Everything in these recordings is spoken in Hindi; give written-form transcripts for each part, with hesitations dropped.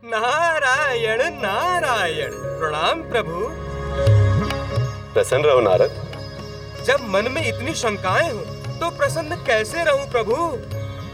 नारायण नारायण। प्रणाम प्रभु। प्रसन्न रहो नारद। जब मन में इतनी शंकाएं हो तो प्रसन्न कैसे रहूं प्रभु?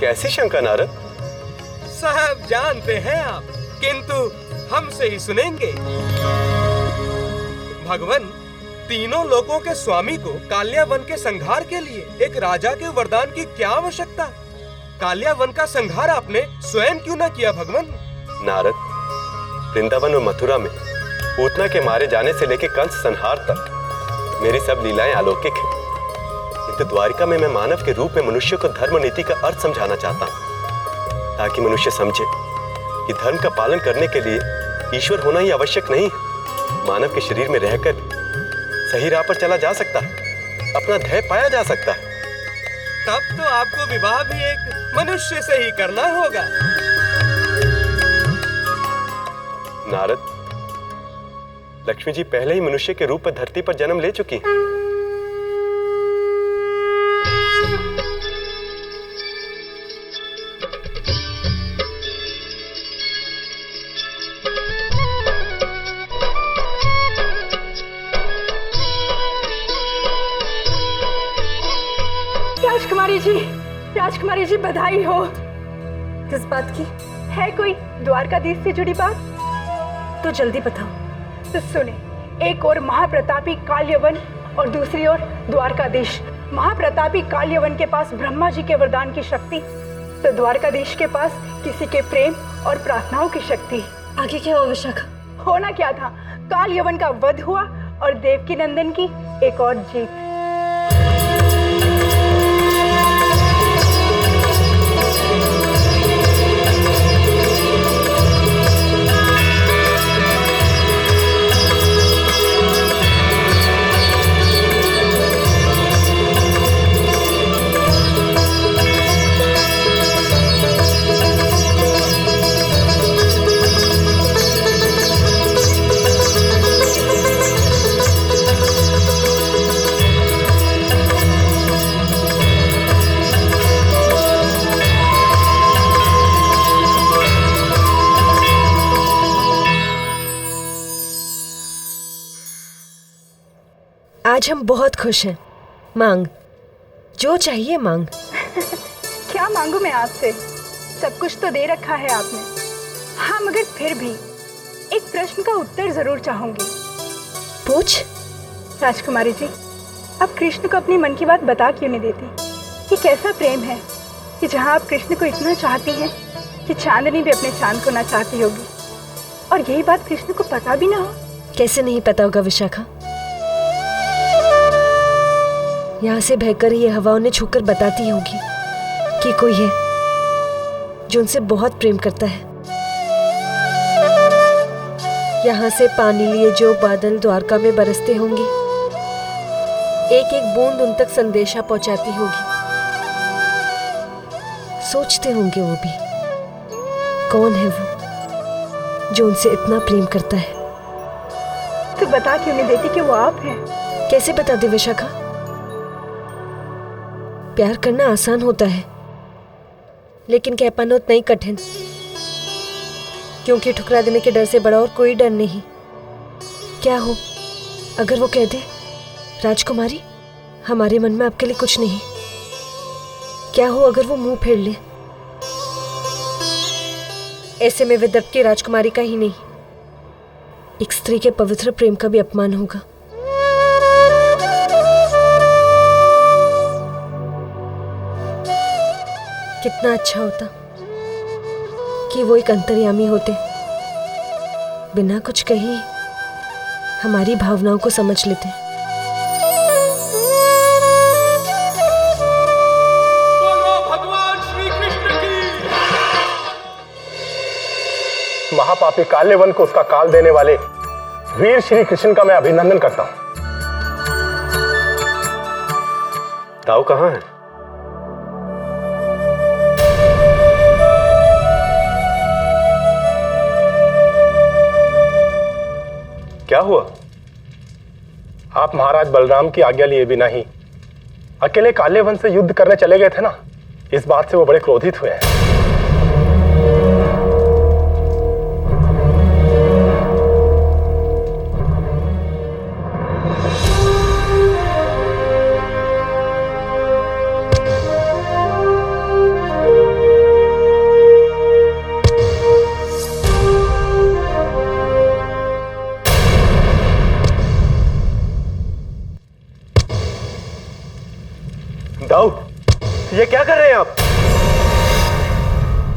कैसी शंका नारद? सब जानते हैं आप, किंतु हमसे ही सुनेंगे। भगवान, तीनों लोकों के स्वामी को काल्यावन के संहार के लिए एक राजा के वरदान की क्या आवश्यकता? काल्यावन का संहार आपने स्वयं क्यों न किया भगवान? नारद, वृंदावन और मथुरा में पूतना के मारे जाने से लेकर कंस संहार तक मेरी सब लीलाएं अलौकिक हैं। किंतु द्वारिका में मैं मानव के रूप में मनुष्य को धर्म नीति का अर्थ समझाना चाहता हूँ, ताकि मनुष्य समझे कि धर्म का पालन करने के लिए ईश्वर होना ही आवश्यक नहीं, मानव के शरीर में रहकर सही राह पर चला जा सकता है, अपना ध्येय पाया जा सकता है। तब तो आपको विवाह भी एक मनुष्य से ही करना होगा। नारद, लक्ष्मी जी पहले ही मनुष्य के रूप में धरती पर जन्म ले चुकी हैं। राजकुमारी जी बधाई हो। किस बात की? है कोई द्वारकाधीश से जुड़ी बात? तो जल्दी बताओ। तो सुने, एक और महाप्रतापी काल्यवन और दूसरी ओर द्वारकाधीश। महाप्रतापी काल्यवन के पास ब्रह्मा जी के वरदान की शक्ति, तो द्वारकाधीश के पास किसी के प्रेम और प्रार्थनाओं की शक्ति। आगे क्या हुआ विशाखा? होना क्या था, काल्यवन का वध हुआ और देवकी नंदन की एक और जीत। आज हम बहुत खुश हैं। मांग, जो चाहिए मांग। क्या मांगू मैं आपसे? सब कुछ तो दे रखा है आपने। हाँ, मगर फिर भी एक प्रश्न का उत्तर जरूर चाहूंगी। पूछ। राजकुमारी जी, आप कृष्ण को अपनी मन की बात बता क्यों नहीं देती? ये कैसा प्रेम है कि जहाँ आप कृष्ण को इतना चाहती हैं कि चांदनी भी अपने चांद को ना चाहती होगी, और यही बात कृष्ण को पता भी ना हो? कैसे नहीं पता होगा विशाखा? यहाँ से बहकर ये हवा उन्हें छूकर बताती होगी कि कोई है जो उनसे बहुत प्रेम करता है। यहाँ से पानी लिए जो बादल द्वारका में बरसते होंगे, एक एक बूंद उन तक संदेशा पहुंचाती होगी। सोचते होंगे वो भी, कौन है वो जो उनसे इतना प्रेम करता है। तो बता क्यों नहीं देती कि वो आप हैं? कैसे बता दे विशाखा? प्यार करना आसान होता है, लेकिन कह पाना उतना ही कठिन, क्योंकि ठुकरा देने के डर से बड़ा और कोई डर नहीं। क्या हो अगर वो कह दे, राजकुमारी हमारे मन में आपके लिए कुछ नहीं? क्या हो अगर वो मुंह फेर ले? ऐसे में विदर्भ की राजकुमारी का ही नहीं, एक स्त्री के पवित्र प्रेम का भी अपमान होगा। कितना अच्छा होता कि वो एक अंतर्यामी होते, बिना कुछ कही हमारी भावनाओं को समझ लेते। बोलो भगवान श्री कृष्ण की। महापापी काल्यवन को उसका काल देने वाले वीर श्री कृष्ण का मैं अभिनंदन करता हूं। ताऊ कहाँ है? क्या हुआ? आप महाराज बलराम की आज्ञा लिए बिना ही अकेले काल्यवन से युद्ध करने चले गए थे ना, इस बात से वो बड़े क्रोधित हुए हैं।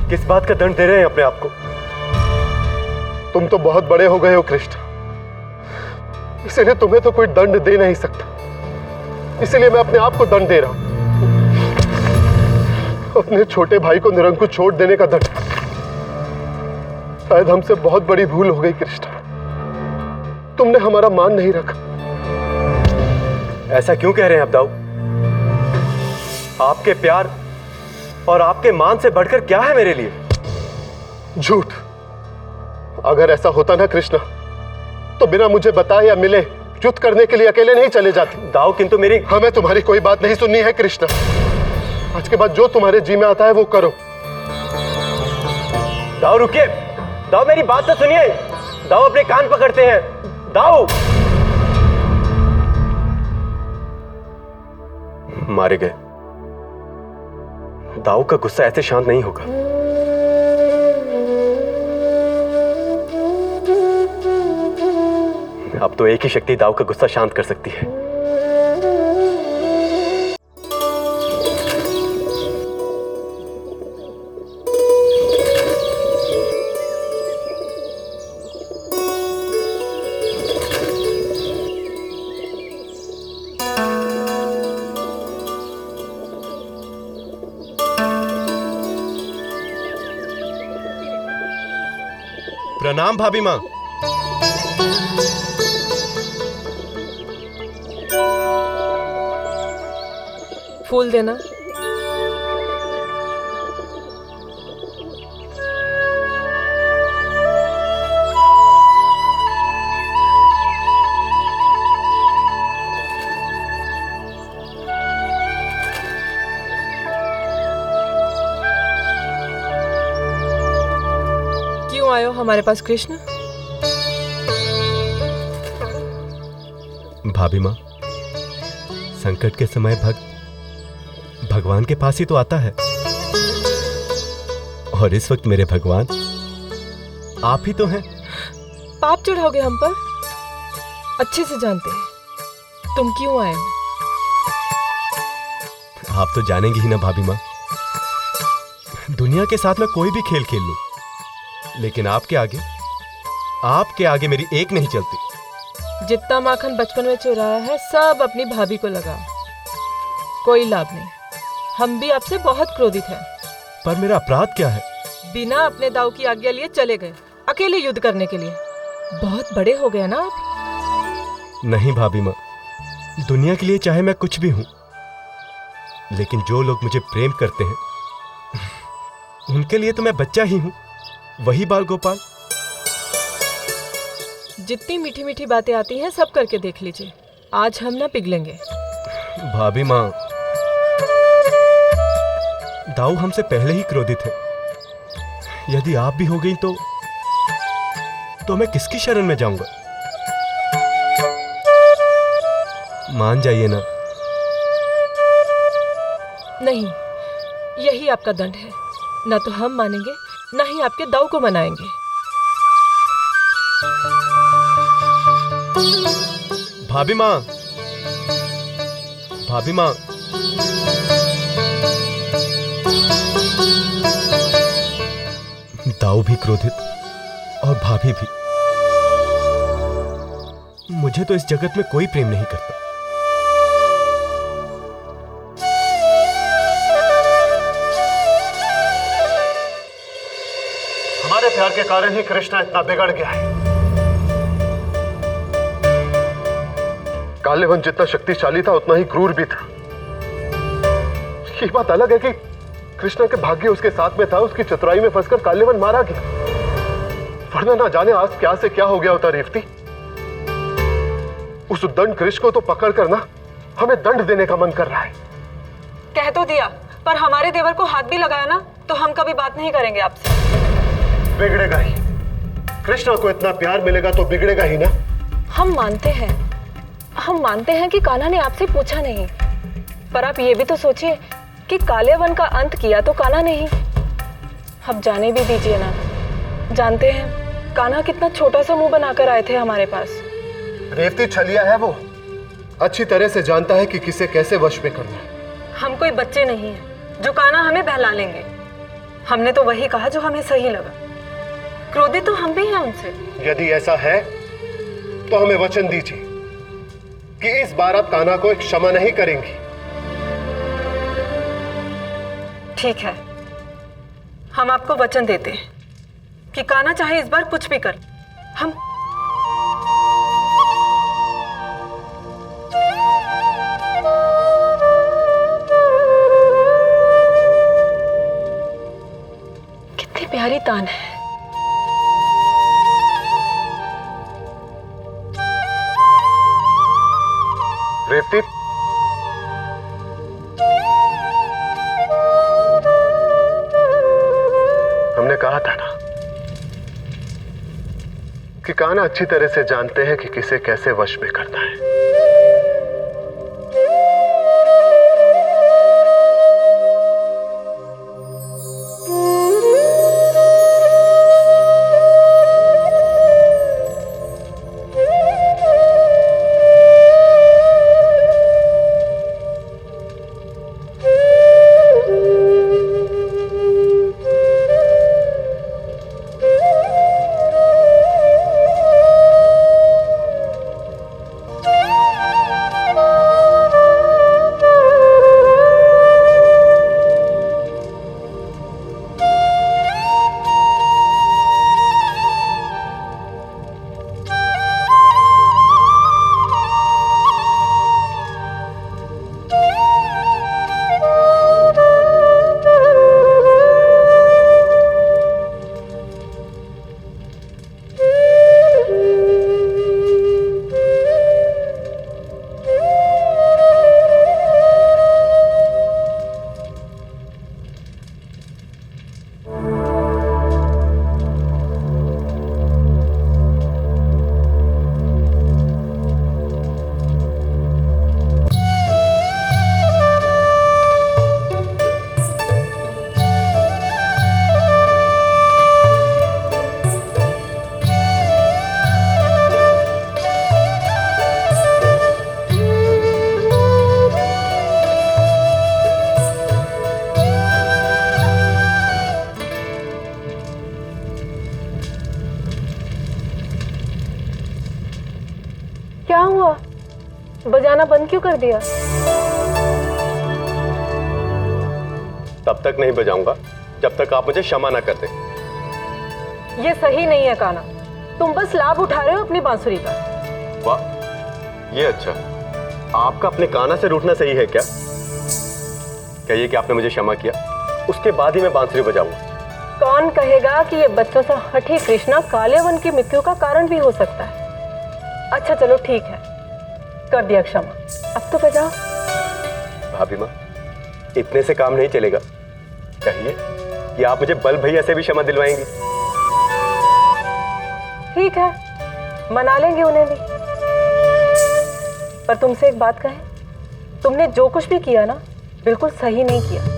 किस बात का दंड दे रहे हैं अपने आप को? तुम तो बहुत बड़े हो गए हो कृष्ण, इसीलिए तुम्हें तो कोई दंड दे नहीं सकता, इसीलिए मैं अपने आप को दंड दे रहा हूं। अपने छोटे भाई को निरंकुश छोड़ देने का दंड। शायद हमसे बहुत बड़ी भूल हो गई कृष्ण, तुमने हमारा मान नहीं रखा। ऐसा क्यों कह रहे हैं आप दाऊ? आपके प्यार और आपके मान से बढ़कर क्या है मेरे लिए? झूठ। अगर ऐसा होता ना कृष्णा, तो बिना मुझे बताए या मिले युद्ध करने के लिए अकेले नहीं चले जाते। दाऊ किंतु मेरी हमें तुम्हारी कोई बात नहीं सुननी है कृष्णा। आज के बाद जो तुम्हारे जी में आता है वो करो। दाऊ रुकिए, दाऊ मेरी बात तो सुनिए। दाऊ अपने कान पकड़ते हैं। दाऊ मारे गए। दाऊ का गुस्सा ऐसे शांत नहीं होगा। अब तो एक ही शक्ति दाऊ का गुस्सा शांत कर सकती है। प्रणाम भाभी माँ। फूल देना। क्यों आए हो हमारे पास कृष्ण? भाभी माँ, संकट के समय भक्त भगवान के पास ही तो आता है, और इस वक्त मेरे भगवान आप ही तो हैं। पाप चढ़ाओगे हम पर? अच्छे से जानते हैं तुम क्यों आए हो। आप तो जानेंगी ही ना भाभी माँ। दुनिया के साथ मैं कोई भी खेल खेल लूं, लेकिन आपके आगे मेरी एक नहीं चलती। जितना माखन बचपन में चुराया है सब अपनी भाभी को लगाओ, कोई लाभ नहीं। हम भी आपसे बहुत क्रोधित हैं। पर मेरा अपराध क्या है? बिना अपने दाऊ की आज्ञा लिए चले गए अकेले युद्ध करने के लिए। बहुत बड़े हो गए ना आप। नहीं भाभी माँ, दुनिया के लिए चाहे मैं कुछ भी हूं, लेकिन जो लोग मुझे प्रेम करते हैं उनके लिए तो मैं बच्चा ही हूं, वही बाल गोपाल। जितनी मीठी मीठी बातें आती हैं सब करके देख लीजिए, आज हम ना पिघलेंगे। भाभी माँ, दाऊ हमसे पहले ही क्रोधित है। यदि आप भी हो गई तो मैं किसकी शरण में जाऊंगा? मान जाइए ना। नहीं, यही आपका दंड है। ना तो हम मानेंगे, ना ही आपके दाऊ को मनाएंगे। भाभी माँ, भाभी माँ, दाऊ भी क्रोधित और भाभी भी। मुझे तो इस जगत में कोई प्रेम नहीं करता। हमारे प्यार के कारण ही कृष्णा इतना बिगड़ गया है। कालेवन जितना शक्तिशाली था उतना ही क्रूर भी था। ये बात अलग है कि कृष्णा के भाग्य उसके साथ में था, उसकी चतुराई में फंसकर कालेवन मारा गया, वरना ना जाने आज क्या से क्या हो गया होता। रेवती, उस उद्दंड कृष्ण को तो पकड़ कर ना हमें दंड देने का मन कर रहा है। कह तो दिया, पर हमारे देवर को हाथ भी लगाया ना तो हम कभी बात नहीं करेंगे आपसे। बिगड़ेगा ही। कृष्णा को इतना प्यार मिलेगा तो बिगड़ेगा ही ना। हम मानते हैं कि कान्हा ने आपसे पूछा नहीं, पर आप ये भी तो सोचिए कि काले वन का अंत किया तो कान्हा ने ही। अब जाने भी दीजिए ना। जानते हैं कान्हा कितना छोटा सा मुंह बनाकर आए थे हमारे पास। रेवती छलिया है वो, अच्छी तरह से जानता है कि किसे कैसे वश में करना है। हम कोई बच्चे नहीं हैं जो कान्हा हमें बहला लेंगे। हमने तो वही कहा जो हमें सही लगा। क्रोधित तो हम भी हैं उनसे। यदि ऐसा है तो हमें वचन दीजिए कि इस बार आप कान्हा को क्षमा नहीं करेंगी। ठीक है, हम आपको वचन देते हैं कि कान्हा चाहे इस बार कुछ भी कर, हम कितनी प्यारी तान है। रेवती, हमने कहा था ना कि कान्हा अच्छी तरह से जानते हैं कि किसे कैसे वश में करना है। क्या हुआ? बजाना बंद क्यों कर दिया? तब तक नहीं बजाऊंगा जब तक आप मुझे क्षमा ना कर दें। ये सही नहीं है कान्हा, तुम बस लाभ उठा रहे हो अपनी बांसुरी का। वाह, ये अच्छा। आपका अपने कान्हा से रूठना सही है क्या? कहिए कि आपने मुझे क्षमा किया, उसके बाद ही मैं बांसुरी बजाऊंगा। कौन कहेगा कि ये बच्चों सा हठी कृष्णा कालियावन की मृत्यु का कारण भी हो सकता है। अच्छा चलो ठीक है, कर दिया क्षमा, अब तो बजाओ। भाभी माँ, इतने से काम नहीं चलेगा। कहिए कि आप मुझे बल भैया से भी क्षमा दिलवाएंगी। ठीक है, मना लेंगे उन्हें भी। पर तुमसे एक बात कहें, तुमने जो कुछ भी किया ना, बिल्कुल सही नहीं किया।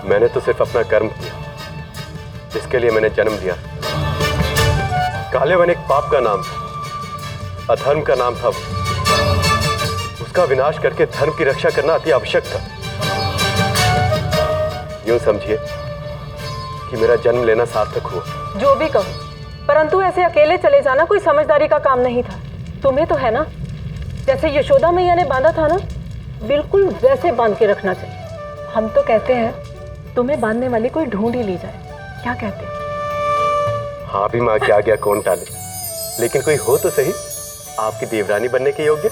मैंने तो सिर्फ अपना कर्म किया जिसके लिए मैंने जन्म लिया। कालियावन एक पाप का नाम था, अधर्म का नाम था। उसका विनाश करके धर्म की रक्षा करना अति आवश्यक था। यूं समझिए कि मेरा जन्म लेना सार्थक हुआ। जो भी कहो, परंतु ऐसे अकेले चले जाना कोई समझदारी का काम नहीं था। तुम्हें तो है ना, जैसे यशोदा मैया ने बांधा था ना, बिल्कुल वैसे बांध के रखना चाहिए। हम तो कहते हैं तुम्हें बांधने वाली कोई ढूंढ ही ली जाए, क्या कहते हो? हाँ भी माँ, क्या गया कौन टाले, लेकिन कोई हो तो सही आपकी देवरानी बनने के योग्य।